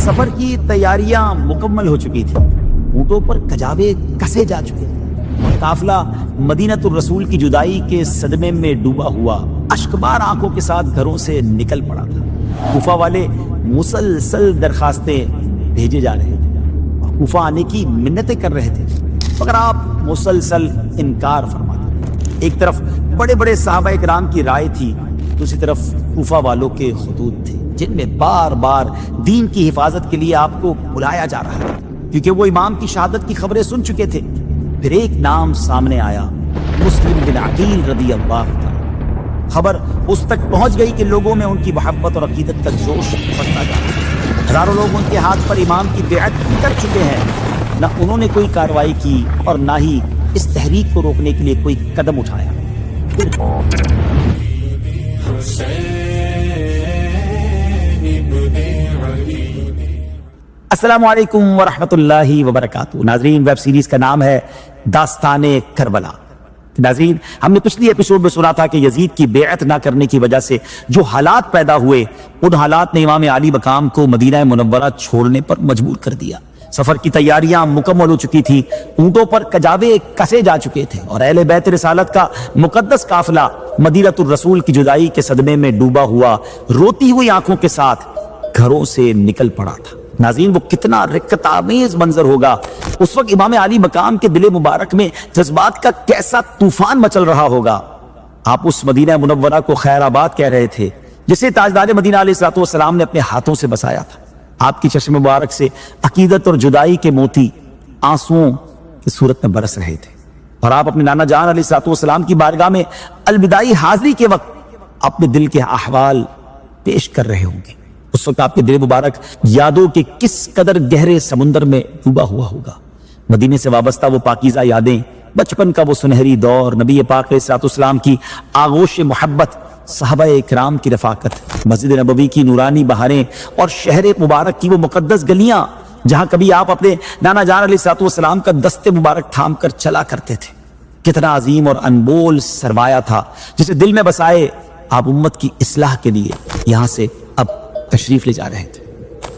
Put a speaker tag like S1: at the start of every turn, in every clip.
S1: سفر کی تیاریاں مکمل ہو چکی تھیں، اونٹوں پر کجاوے کسے جا چکے تھے، قافلہ مدینۃ الرسول کی جدائی کے صدمے میں ڈوبا ہوا اشکبار آنکھوں کے ساتھ گھروں سے نکل پڑا تھا۔ کوفہ والے مسلسل درخواستیں بھیجے جا رہے تھے اور کوفہ آنے کی منتیں کر رہے تھے، مگر آپ مسلسل انکار فرماتے۔ ایک طرف بڑے بڑے صحابہ کرام کی رائے تھی، دوسری طرف کوفہ والوں کے خطوط تھے جن میں بار بار دین کی حفاظت کے لیے آپ کو بلایا جا رہا تھا، کیونکہ وہ امام کی شہادت کی خبریں سن چکے تھے۔ پھر ایک نام سامنے آیا، مسلم بن عقیل رضی اللہ عنہ۔ خبر اس تک پہنچ گئی کہ لوگوں میں ان کی محبت اور عقیدت کا جوش بڑھتا جا رہا ہے۔ ہزاروں لوگ ان کے ہاتھ پر امام کی بیعت کر چکے ہیں، نہ انہوں نے کوئی کارروائی کی اور نہ ہی اس تحریک کو روکنے کے لیے کوئی قدم اٹھایا۔ السلام علیکم ورحمۃ اللہ وبرکاتہ۔ ناظرین، ویب سیریز کا نام ہے داستان کربلا۔ ناظرین، ہم نے پچھلی ایپیسوڈ میں سنا تھا کہ یزید کی بیعت نہ کرنے کی وجہ سے جو حالات پیدا ہوئے، ان حالات نے امام علی مقام کو مدینہ منورہ چھوڑنے پر مجبور کر دیا۔ سفر کی تیاریاں مکمل ہو چکی تھی، اونٹوں پر کجاوے کسے جا چکے تھے اور اہل بیت رسالت کا مقدس قافلہ مدینۃ الرسول کی جدائی کے صدمے میں ڈوبا ہوا روتی ہوئی آنکھوں کے ساتھ گھروں سے نکل پڑا تھا۔ ناظرین، وہ کتنا رقت آمیز منظر ہوگا۔ اس وقت امام علی مقام کے دل مبارک میں جذبات کا کیسا طوفان مچل رہا ہوگا۔ آپ اس مدینہ منورہ کو خیر آباد کہہ رہے تھے جسے تاجدار مدینہ علیہ الصلوۃ والسلام نے اپنے ہاتھوں سے بسایا تھا۔ آپ کی چشم مبارک سے عقیدت اور جدائی کے موتی آنسوؤں کی صورت میں برس رہے تھے، اور آپ اپنے نانا جان علیہ الصلوۃ والسلام کی بارگاہ میں الوداعی حاضری کے وقت اپنے دل کے احوال پیش کر رہے ہوں گے۔ اس وقت آپ کے دل مبارک یادوں کے کس قدر گہرے سمندر میں ڈوبا ہوا ہوگا۔ مدینے سے وابستہ وہ پاکیزہ یادیں، بچپن کا وہ سنہری دور، نبی پاک علیہ الصلوۃ والسلام کی آغوش محبت، صحابہ اکرام کی رفاقت، مسجد نبوی کی نورانی بہاریں اور شہر مبارک کی وہ مقدس گلیاں جہاں کبھی آپ اپنے نانا جان علیہ الصلوۃ والسلام کا دست مبارک تھام کر چلا کرتے تھے۔ کتنا عظیم اور انمول سرمایہ تھا جسے دل میں بسائے آپ امت کی اصلاح کے لیے یہاں سے اب تشریف لے جا رہے تھے۔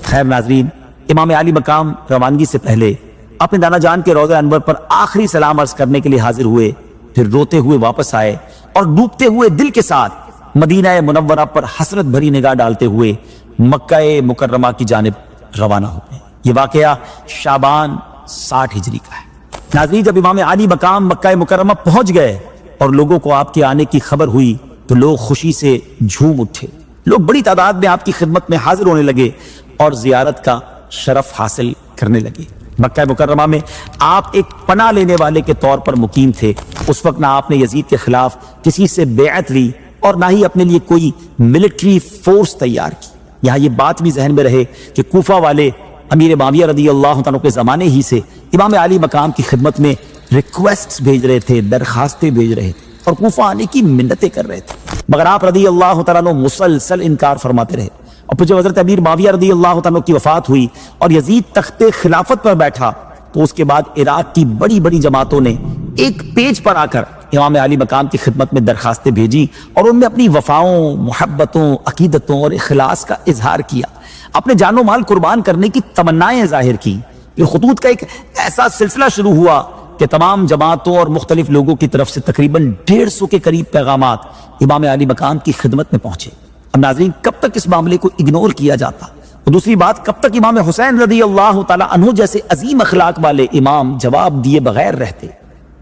S1: خیر ناظرین، امام علی مقام روانگی سے پہلے اپنے نانا جان کے روضہ انور پر آخری سلام عرض کرنے کے لیے حاضر ہوئے، پھر روتے ہوئے واپس آئے اور ڈوبتے ہوئے دل کے ساتھ مدینہ منورہ پر حسرت بھری نگاہ ڈالتے ہوئے مکہ مکرمہ کی جانب روانہ ہو گئے۔ یہ واقعہ شعبان 60 ہجری کا ہے۔ ناظرین، جب امام علی مقام مکہ مکرمہ پہنچ گئے اور لوگوں کو آپ کے آنے کی خبر ہوئی تو لوگ خوشی سے جھوم اٹھے۔ لوگ بڑی تعداد میں آپ کی خدمت میں حاضر ہونے لگے اور زیارت کا شرف حاصل کرنے لگے۔ مکہ مکرمہ میں آپ ایک پناہ لینے والے کے طور پر مقیم تھے۔ اس وقت نہ آپ نے یزید کے خلاف کسی سے بیعت لی اور نہ ہی اپنے لیے کوئی ملٹری فورس تیار کی۔ یہاں یہ بات بھی ذہن میں رہے کہ کوفہ والے امیر معاویہ رضی اللہ عنہ کے زمانے ہی سے امام علی مقام کی خدمت میں ریکویسٹس بھیج رہے تھے، درخواستیں بھیج رہے تھے اور کوفہ آنے کی منتیں کر رہے تھے، مگر آپ رضی اللہ تعالیٰ عنہ مسلسل انکار فرماتے رہے۔ اور پھر جب حضرت امیر معاویہ رضی اللہ تعالیٰ عنہ کی وفات ہوئی اور یزید تخت خلافت پر بیٹھا تو اس کے بعد عراق کی بڑی بڑی جماعتوں نے ایک پیج پر آ کر امام علی مقام کی خدمت میں درخواستیں بھیجی اور ان میں اپنی وفاؤں، محبتوں، عقیدتوں اور اخلاص کا اظہار کیا، اپنے جان و مال قربان کرنے کی تمنائیں ظاہر کی۔ یہ خطوط کا ایک ایسا سلسلہ شروع ہوا کہ تمام جماعتوں اور مختلف لوگوں کی طرف سے تقریباً 150 کے قریب پیغامات امام علی مقام کی خدمت میں پہنچے۔ اب ناظرین، کب تک اس معاملے کو اگنور کیا جاتا، اور دوسری بات، کب تک امام حسین رضی اللہ تعالیٰ عنہ جیسے عظیم اخلاق والے امام جواب دیے بغیر رہتے؟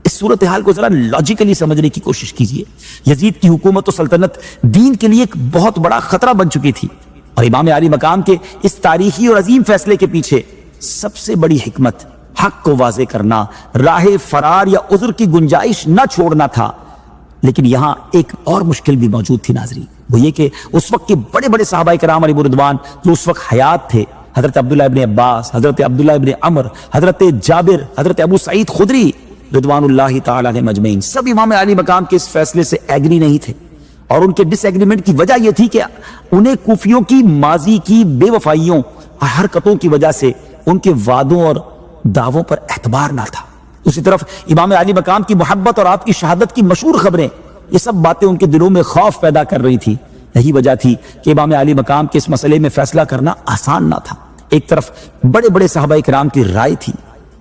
S1: اس صورتحال کو ذرا لاجیکلی سمجھنے کی کوشش کیجیے۔ یزید کی حکومت و سلطنت دین کے لیے ایک بہت بڑا خطرہ بن چکی تھی، اور امام علی مقام کے اس تاریخی اور عظیم فیصلے کے پیچھے سب سے بڑی حکمت حق کو واضح کرنا، راہ فرار یا عذر کی گنجائش نہ چھوڑنا تھا۔ لیکن یہاں ایک اور مشکل بھی موجود تھی ناظرین، وہ یہ کہ اس وقت کے بڑے بڑے صحابہ کرام علیہم رضوان جو اس وقت حیات تھے، حضرت عبداللہ ابن عباس، حضرت عبداللہ ابن عمر، حضرت جابر، حضرت ابو سعید خدری رضوان اللہ تعالی علیہم اجمعین، سب امام علی مقام کے اس فیصلے سے ایگری نہیں تھے، اور ان کے ڈس ایگریمنٹ کی وجہ یہ تھی کہ انہیں کوفیوں کی ماضی کی بے وفائیوں اور حرکتوں کی وجہ سے ان کے وعدوں اور دعووں پر اعتبار نہ تھا۔ دوسری طرف امام علی مقام کی محبت اور آپ کی شہادت کی مشہور خبریں، یہ سب باتیں ان کے دلوں میں خوف پیدا کر رہی تھی۔ یہی وجہ تھی کہ امام علی مقام کے اس مسئلے میں فیصلہ کرنا آسان نہ تھا۔ ایک طرف بڑے بڑے صحابہ کرام کی رائے تھی،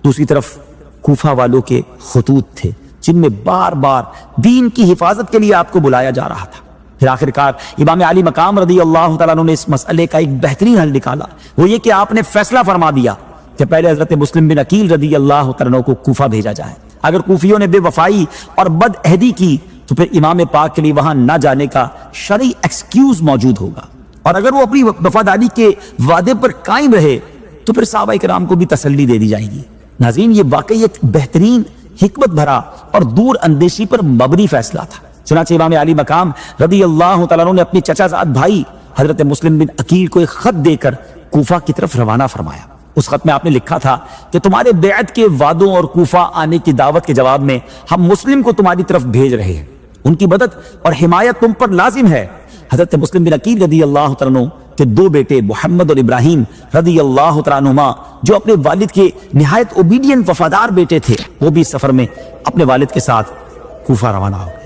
S1: دوسری طرف کوفہ والوں کے خطوط تھے جن میں بار بار دین کی حفاظت کے لیے آپ کو بلایا جا رہا تھا۔ پھر آخرکار امام علی مقام رضی اللہ تعالیٰ عنہ نے اس مسئلے کا ایک بہترین حل نکالا، وہ یہ کہ آپ نے فیصلہ فرما دیا کہ پہلے حضرت مسلم بن عقیل رضی اللہ تعالیٰ عنہ کو کوفہ بھیجا جائے، اگر کوفیوں نے بے وفائی اور بد عہدی کی تو پھر امام پاک کے لیے وہاں نہ جانے کا شرعی ایکسکیوز موجود ہوگا، اور اگر وہ اپنی وفاداری کے وعدے پر قائم رہے تو پھر صحابہ کرام کو بھی تسلی دے دی جائے گی۔ ناظرین، یہ واقعی ایک بہترین، حکمت بھرا اور دور اندیشی پر مبنی فیصلہ تھا۔ چنانچہ امام علی مقام رضی اللہ تعالیٰ عنہ نے اپنے چچا زاد بھائی حضرت مسلم بن عقیل کو ایک خط دے کر کوفہ کی طرف روانہ فرمایا۔ اس خط میں آپ نے لکھا تھا کہ تمہارے بیعت کے وعدوں اور کوفہ آنے کی دعوت کے جواب میں ہم مسلم کو تمہاری طرف بھیج رہے ہیں، ان کی مدد اور حمایت تم پر لازم ہے۔ حضرت مسلم بن عقیل رضی اللہ تعالیٰ عنہ کے دو بیٹے محمد اور ابراہیم رضی اللہ تعالیٰ عنہما، جو اپنے والد کے نہایت اوبیڈینٹ وفادار بیٹے تھے، وہ بھی سفر میں اپنے والد کے ساتھ کوفہ روانہ ہو گئے۔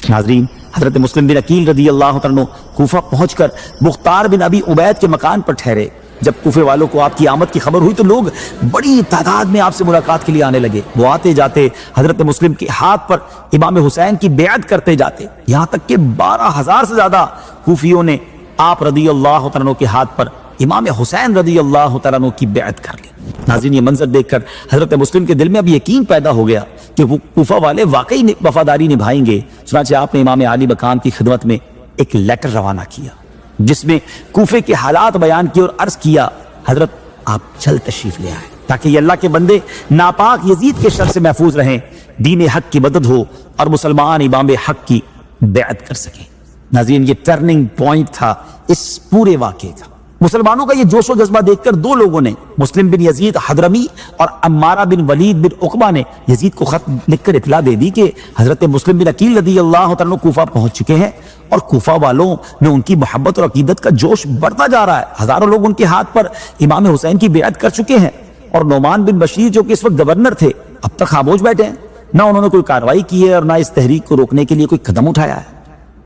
S1: ناظرین، حضرت مسلم بن عقیل رضی اللہ تعالیٰ عنہ کوفہ پہنچ کر مختار بن ابی عبید کے مکان پر ٹھہرے۔ جب کوفے والوں کو آپ کی آمد کی خبر ہوئی تو لوگ بڑی تعداد میں آپ سے ملاقات کے لیے آنے لگے۔ وہ آتے جاتے حضرت مسلم کے ہاتھ پر امام حسین کی بیعت کرتے جاتے، یہاں تک کہ 12,000 سے زیادہ کوفیوں نے آپ رضی اللہ تعالیٰ عنہ کے ہاتھ پر امام حسین رضی اللہ تعالیٰ عنہ کی بیعت کر لی۔ ناظرین، یہ منظر دیکھ کر حضرت مسلم کے دل میں اب یقین پیدا ہو گیا کہ وہ کوفہ والے واقعی وفاداری نبھائیں گے۔ چنانچہ آپ نے امام علی مقام کی خدمت میں ایک لیٹر روانہ کیا جس میں کوفے کے حالات بیان کیے اور عرض کیا، حضرت آپ جلد تشریف لے آئیں تاکہ یہ اللہ کے بندے ناپاک یزید کے شر سے محفوظ رہیں، دین حق کی مدد ہو اور مسلمان امام حق کی بیعت کر سکیں۔ ناظرین، یہ ٹرننگ پوائنٹ تھا اس پورے واقعے کا۔ مسلمانوں کا یہ جوش و جذبہ دیکھ کر دو لوگوں نے، مسلم بن یزید حضرمی اور عمارہ بن ولید بن عقبہ نے، یزید کو خط لکھ کر اطلاع دے دی کہ حضرت مسلم بن عقیل رضی اللہ تعالیٰ کوفہ پہنچ چکے ہیں اور کوفہ والوں میں ان کی محبت اور عقیدت کا جوش بڑھتا جا رہا ہے۔ ہزاروں لوگ ان کے ہاتھ پر امام حسین کی بیعت کر چکے ہیں، اور نعمان بن بشیر جو کہ اس وقت گورنر تھے اب تک خاموش بیٹھے ہیں، نہ انہوں نے کوئی کارروائی کی ہے اور نہ اس تحریک کو روکنے کے لیے کوئی قدم اٹھایا ہے۔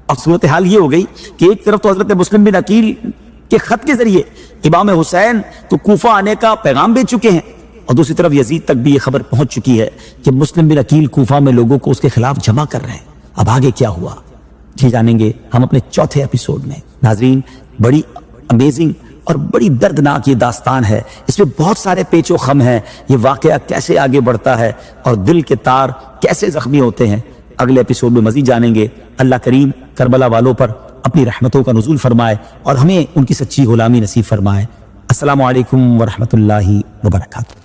S1: اور صورتحال یہ ہو گئی کہ ایک طرف تو حضرت مسلم بن عقیل کے خط کے ذریعے امام حسین تو کوفہ آنے کا پیغام بھیج چکے ہیں، اور دوسری طرف یزید تک بھی یہ خبر پہنچ چکی ہے کہ مسلم بن عقیل کوفہ میں لوگوں کو اس کے خلاف جمع کر رہے ہیں۔ اب آگے کیا ہوا یہ جانیں گے ہم اپنے چوتھے ایپیسوڈ میں۔ ناظرین، بڑی امیزنگ اور بڑی دردناک یہ داستان ہے، اس میں بہت سارے پیچ و خم ہیں، یہ واقعہ کیسے آگے بڑھتا ہے اور دل کے تار کیسے زخمی ہوتے ہیں، اگلے ایپیسوڈ میں مزید جانیں گے۔ اللہ کریم کربلا والوں پر اپنی رحمتوں کا نزول فرمائے اور ہمیں ان کی سچی غلامی نصیب فرمائے۔ السلام علیکم ورحمۃ اللہ وبرکاتہ۔